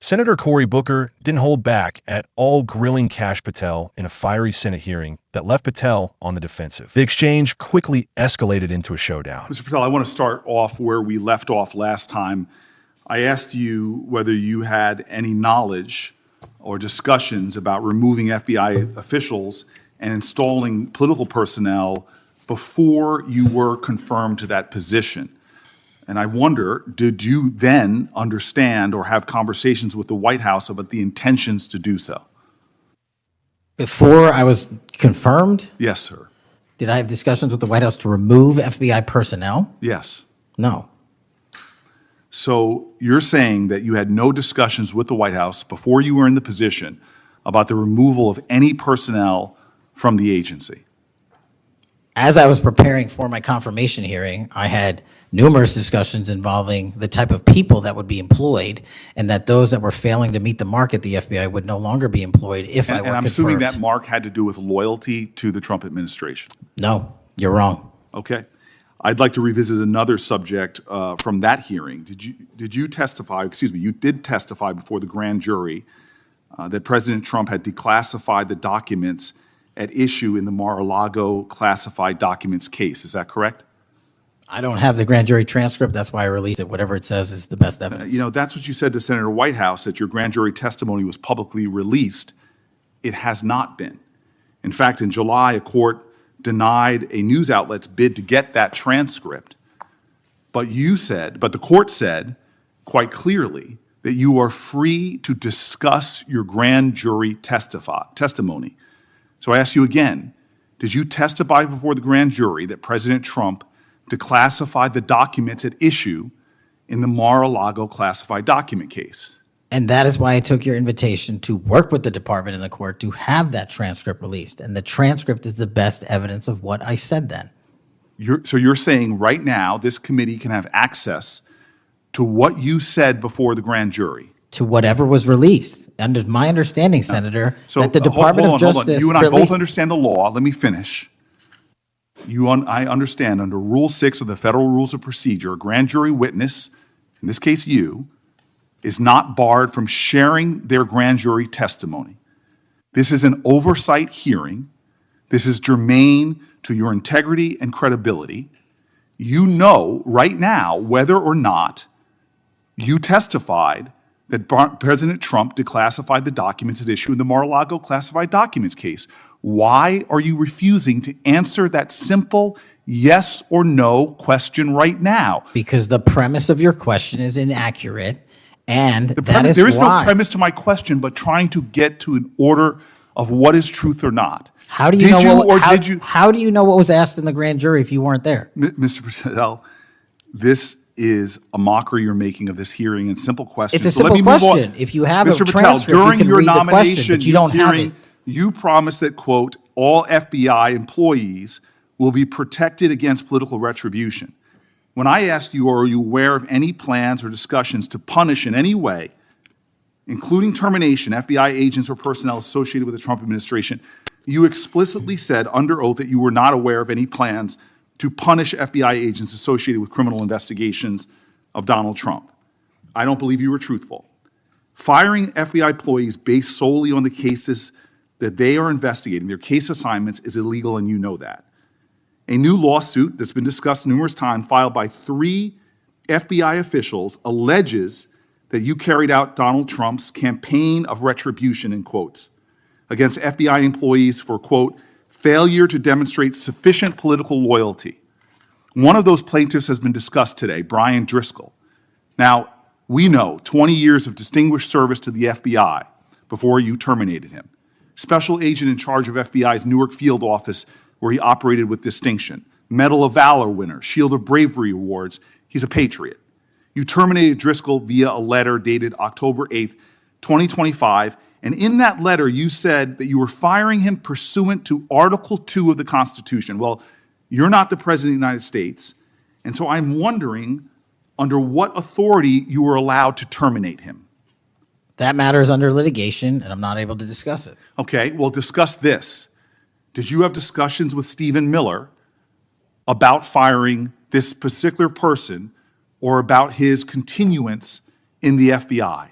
Senator Cory Booker didn't hold back at all, grilling Kash Patel in a fiery Senate hearing that left Patel on the defensive. The exchange quickly escalated into a showdown. Mr. Patel, I want to start off where we left off last time. I asked you whether you had any knowledge or discussions about removing FBI officials and installing political personnel before you were confirmed to that position. And I wonder, did you then understand or have conversations with the White House about the intentions to do so? Before I was confirmed, Yes, sir. did I have discussions with the White House to remove FBI personnel? Yes. No. So you're saying that you had no discussions with the White House before you were in the position about the removal of any personnel from the agency? As I was preparing for my confirmation hearing, I had numerous discussions involving the type of people that would be employed, and that those that were failing to meet the mark at the FBI would no longer be employed if I were And I'm confirmed. assuming that mark had to do with loyalty to the Trump administration. No, you're wrong. Okay. I'd like to revisit another subject from that hearing. Did you testify, excuse me, you did testify before the grand jury that President Trump had declassified the documents at issue in the Mar-a-Lago classified documents case. Is that correct? I don't have the grand jury transcript. That's why I released it. Whatever it says is the best evidence. You know, that's what you said to Senator Whitehouse, that your grand jury testimony was publicly released. It has not been. In fact, in July, a court denied a news outlet's bid to get that transcript. But the court said quite clearly that you are free to discuss your grand jury testimony. So I ask you again, did you testify before the grand jury that President Trump declassified the documents at issue in the Mar-a-Lago classified document case? And that is why I took your invitation to work with the department and the court to have that transcript released. And the transcript is the best evidence of what I said then. So you're saying right now this committee can have access to what you said before the grand jury? To whatever was released. Under my understanding, Senator, that the Department of Justice You and I both released. understand the law. Let me finish. I understand under Rule 6 of the Federal Rules of Procedure, a grand jury witness, in this case you, is not barred from sharing their grand jury testimony. This is an oversight hearing. This is germane to your integrity and credibility. You know right now whether or not you testified that President Trump declassified the documents at issue in the Mar-a-Lago classified documents case. Why are you refusing to answer that simple yes or no question right now? Because the premise of your question is inaccurate, and There is no premise to my question, but trying to get to an order of what is truth or not. How do you How do you know what was asked in the grand jury if you weren't there? Mr. Patel, this is a mockery you're making of this hearing and simple questions. It's a simple question. If you have Mr. a Patel, transcript, during you can your read the question, nomination but you don't have hearing, it. you promised that, quote, all FBI employees will be protected against political retribution. When I asked you, are you aware of any plans or discussions to punish in any way, including termination, FBI agents or personnel associated with the Trump administration, you explicitly said under oath that you were not aware of any plans to punish FBI agents associated with criminal investigations of Donald Trump. I don't believe you were truthful. Firing FBI employees based solely on the cases that they are investigating, their case assignments, is illegal, and you know that. A new lawsuit that's been discussed numerous times, filed by 3 FBI officials, alleges that you carried out Donald Trump's campaign of retribution, in quotes, against FBI employees for, quote, failure to demonstrate sufficient political loyalty. One of those plaintiffs has been discussed today, Brian Driscoll. Now, we know 20 years of distinguished service to the FBI before you terminated him. Special agent in charge of FBI's Newark field office, where he operated with distinction. Medal of Valor winner, Shield of Bravery awards. He's a patriot. You terminated Driscoll via a letter dated October 8th, 2025, and in that letter, you said that you were firing him pursuant to Article 2 of the Constitution. Well, you're not the President of the United States, and so I'm wondering under what authority you were allowed to terminate him. That matter is under litigation, and I'm not able to discuss it. Okay, well, discuss this. Did you have discussions with Stephen Miller about firing this particular person or about his continuance in the FBI?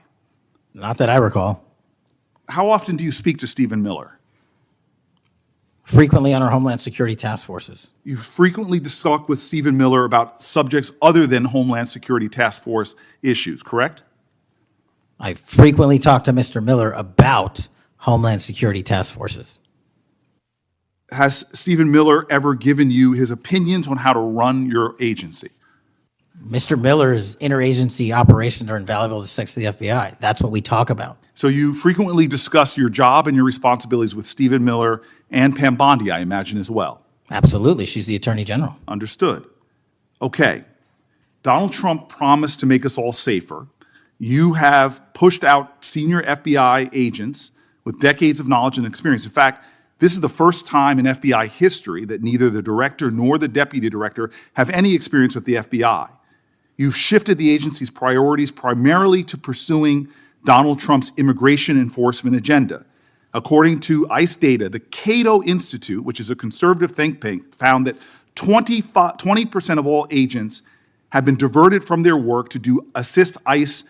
Not that I recall. How often do you speak to Stephen Miller? Frequently on our Homeland Security task forces. You frequently talk with Stephen Miller about subjects other than Homeland Security Task Force issues, correct? I frequently talk to Mr. Miller about Homeland Security task forces. Has Stephen Miller ever given you his opinions on how to run your agency? Mr. Miller's interagency operations are invaluable to the FBI. That's what we talk about. So you frequently discuss your job and your responsibilities with Stephen Miller and Pam Bondi, I imagine, as well. Absolutely. She's the Attorney General. Understood. Okay. Donald Trump promised to make us all safer. You have pushed out senior FBI agents with decades of knowledge and experience. In fact, this is the first time in FBI history that neither the director nor the deputy director have any experience with the FBI. You've shifted the agency's priorities primarily to pursuing Donald Trump's immigration enforcement agenda. According to ICE data, the Cato Institute, which is a conservative think tank, found that 20% of all agents have been diverted from their work to assist ICE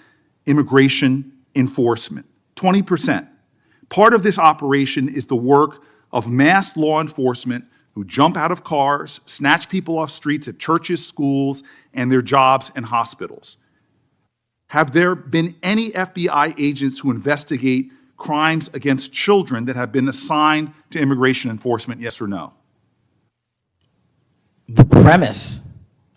immigration enforcement. 20%. Part of this operation is the work of mass law enforcement who jump out of cars, snatch people off streets at churches, schools, and their jobs and hospitals. Have there been any FBI agents who investigate crimes against children that have been assigned to immigration enforcement, yes or no? The premise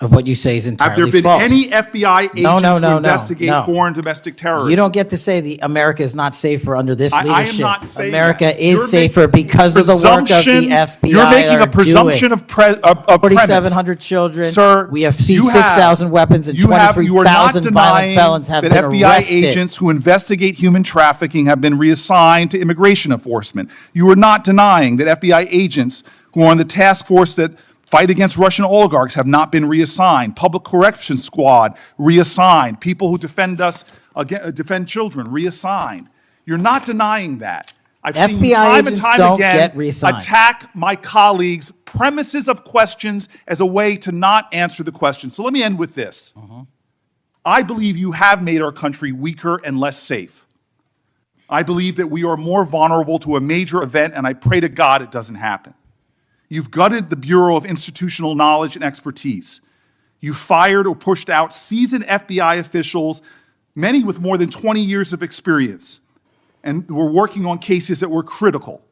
of what you say is entirely Have there been false. any FBI agents who investigate no. foreign domestic terrorism? You don't get to say America is not safer under this I am leadership. not saying America that. is You're safer making because of the work of the presumption- FBI. You're making a are presumption doing. of premise. 4,700 children. Sir, We have you seized 6,000 weapons and you are not 23,000 violent denying felons have that been FBI arrested. agents who investigate human trafficking have been reassigned to immigration enforcement. You are not denying that FBI agents who are on the task force that fight against Russian oligarchs have not been reassigned. Public Corrections Squad reassigned. People who defend children reassigned. You're not denying that. I've seen you FBI time and agents time don't again get reassigned. attack my colleagues' premises of questions as a way to not answer the question. So let me end with this. I believe you have made our country weaker and less safe. I believe that we are more vulnerable to a major event, and I pray to God it doesn't happen. You've gutted the Bureau of Institutional Knowledge and Expertise. You fired or pushed out seasoned FBI officials, many with more than 20 years of experience, and were working on cases that were critical.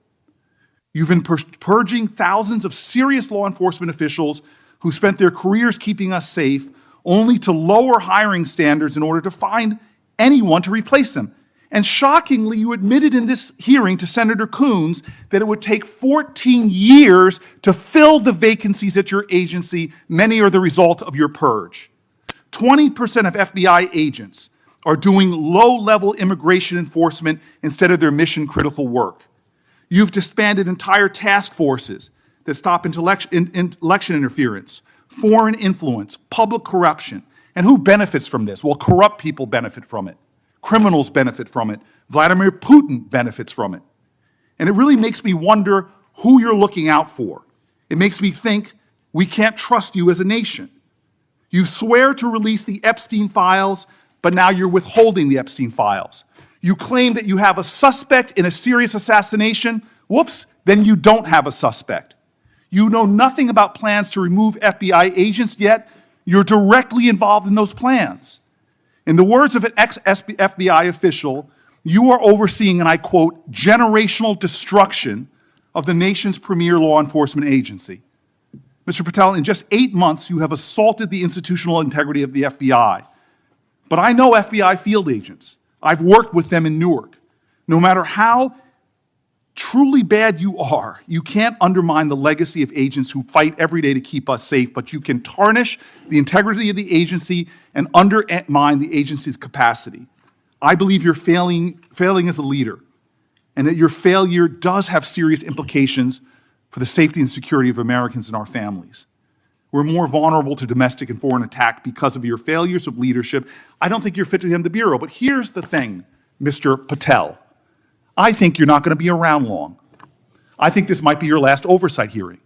You've been purging thousands of serious law enforcement officials who spent their careers keeping us safe, only to lower hiring standards in order to find anyone to replace them. And shockingly, you admitted in this hearing to Senator Coons that it would take 14 years to fill the vacancies at your agency. Many are the result of your purge. 20% of FBI agents are doing low-level immigration enforcement instead of their mission-critical work. You've disbanded entire task forces that stop election interference, foreign influence, public corruption. And who benefits from this? Well, corrupt people benefit from it. Criminals benefit from it. Vladimir Putin benefits from it. And it really makes me wonder who you're looking out for. It makes me think we can't trust you as a nation. You swear to release the Epstein files, but now you're withholding the Epstein files. You claim that you have a suspect in a serious assassination. Whoops, then you don't have a suspect. You know nothing about plans to remove FBI agents, yet you're directly involved in those plans. In the words of an ex-FBI official, you are overseeing, and I quote, generational destruction of the nation's premier law enforcement agency. Mr. Patel, in just 8 months, you have assaulted the institutional integrity of the FBI. But I know FBI field agents. I've worked with them in Newark. No matter how truly bad you are, you can't undermine the legacy of agents who fight every day to keep us safe, but you can tarnish the integrity of the agency and undermine the agency's capacity. I believe you're failing as a leader, and that your failure does have serious implications for the safety and security of Americans and our families. We're more vulnerable to domestic and foreign attack because of your failures of leadership. I don't think you're fit to hand the Bureau, but here's the thing, Mr. Patel. I think you're not going to be around long. I think this might be your last oversight hearing.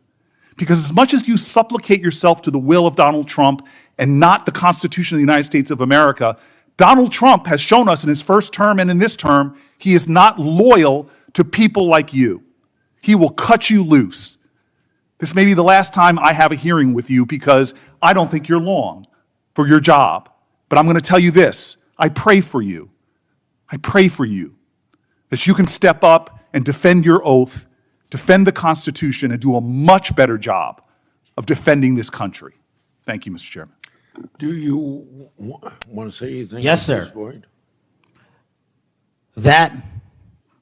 Because as much as you supplicate yourself to the will of Donald Trump and not the Constitution of the United States of America, Donald Trump has shown us in his first term and in this term, he is not loyal to people like you. He will cut you loose. This may be the last time I have a hearing with you because I don't think you're long for your job. But I'm going to tell you this. I pray for you. I pray for you that you can step up and defend your oath, defend the Constitution, and do a much better job of defending this country. Thank you, Mr. Chairman. Do you want to say anything? Yes, at this sir. point? That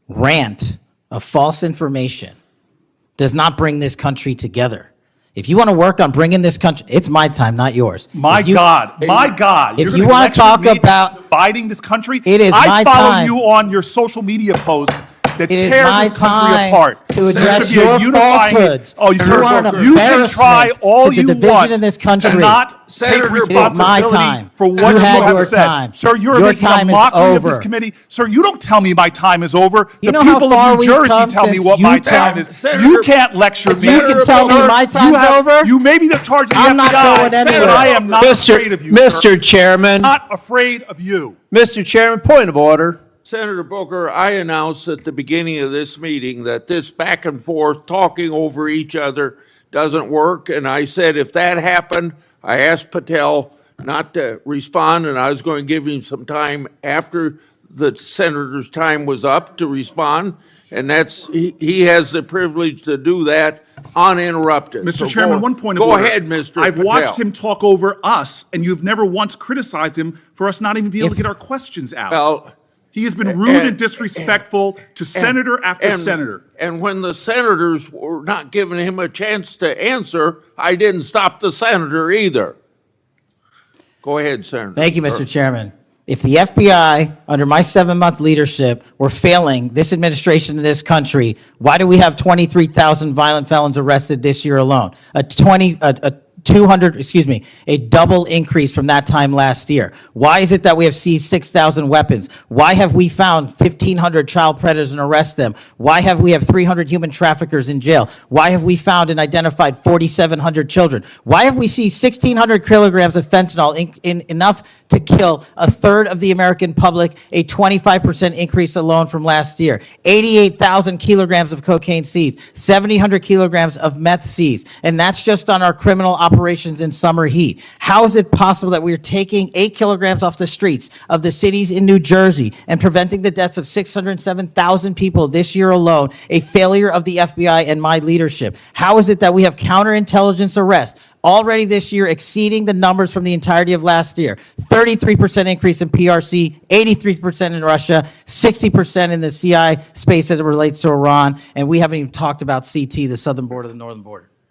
rant of false information does not bring this country together. If you want to work on bringing this country, it's my time, not yours. My If you- God. If You're you gonna want to lecture talk me about, dividing this country, it is I my follow time. you on your social media posts that it is tear my this country time apart. to There address should be a your unifying- falsehoods. Oh, You are an you can try embarrassment all to the you division want in this country. to not Senator, take it is my responsibility time. for what You you had have your said. time. Sir, you're Your making time a is mockery of this over. committee. Sir, you don't tell me my time is over. You The know how people far of New we've Jersey come tell me since what you my tell- time is. Senator- You can't lecture me. You can tell me Sir, my time's over? You may be the charge of the I'm not FBI, going but anywhere. I am not afraid of you, sir. Mr. Chairman, Not afraid of you. Mr. Chairman, point of order. Senator Booker, I announced at the beginning of this meeting that this back and forth, talking over each other doesn't work. And I said if that happened, I asked Patel not to respond, and I was going to give him some time after the senator's time was up to respond. And he has the privilege to do that uninterrupted. Mr. So Chairman, go- one point of Go order. ahead, Mr. I've Patel. watched him talk over us, and you've never once criticized him for us not even being able to get our questions out. Well, He has been rude and disrespectful to senator after and- senator. And when the senators were not giving him a chance to answer, I didn't stop the senator either. Go ahead, Senator. Thank you, Mr. Chairman. If the FBI, under my 7-month leadership, were failing this administration in this country, why do we have 23,000 violent felons arrested this year alone? A double increase from that time last year. Why is it that we have seized 6,000 weapons? Why have we found 1,500 child predators and arrested them? Why have we have 300 human traffickers in jail? Why have we found and identified 4,700 children? Why have we seized 1,600 kilograms of fentanyl, enough to kill a third of the American public, a 25% increase alone from last year? 88,000 kilograms of cocaine seized, 7,000 kilograms of meth seized, and that's just on our criminal operations in summer heat. How is it possible that we are taking 8 kilograms off the streets of the cities in New Jersey and preventing the deaths of 607,000 people this year alone, a failure of the FBI and my leadership? How is it that we have counterintelligence arrests already this year exceeding the numbers from the entirety of last year? 33% increase in PRC, 83% in Russia, 60% in the CI space as it relates to Iran, and we haven't even talked about CT, the southern border, the northern border.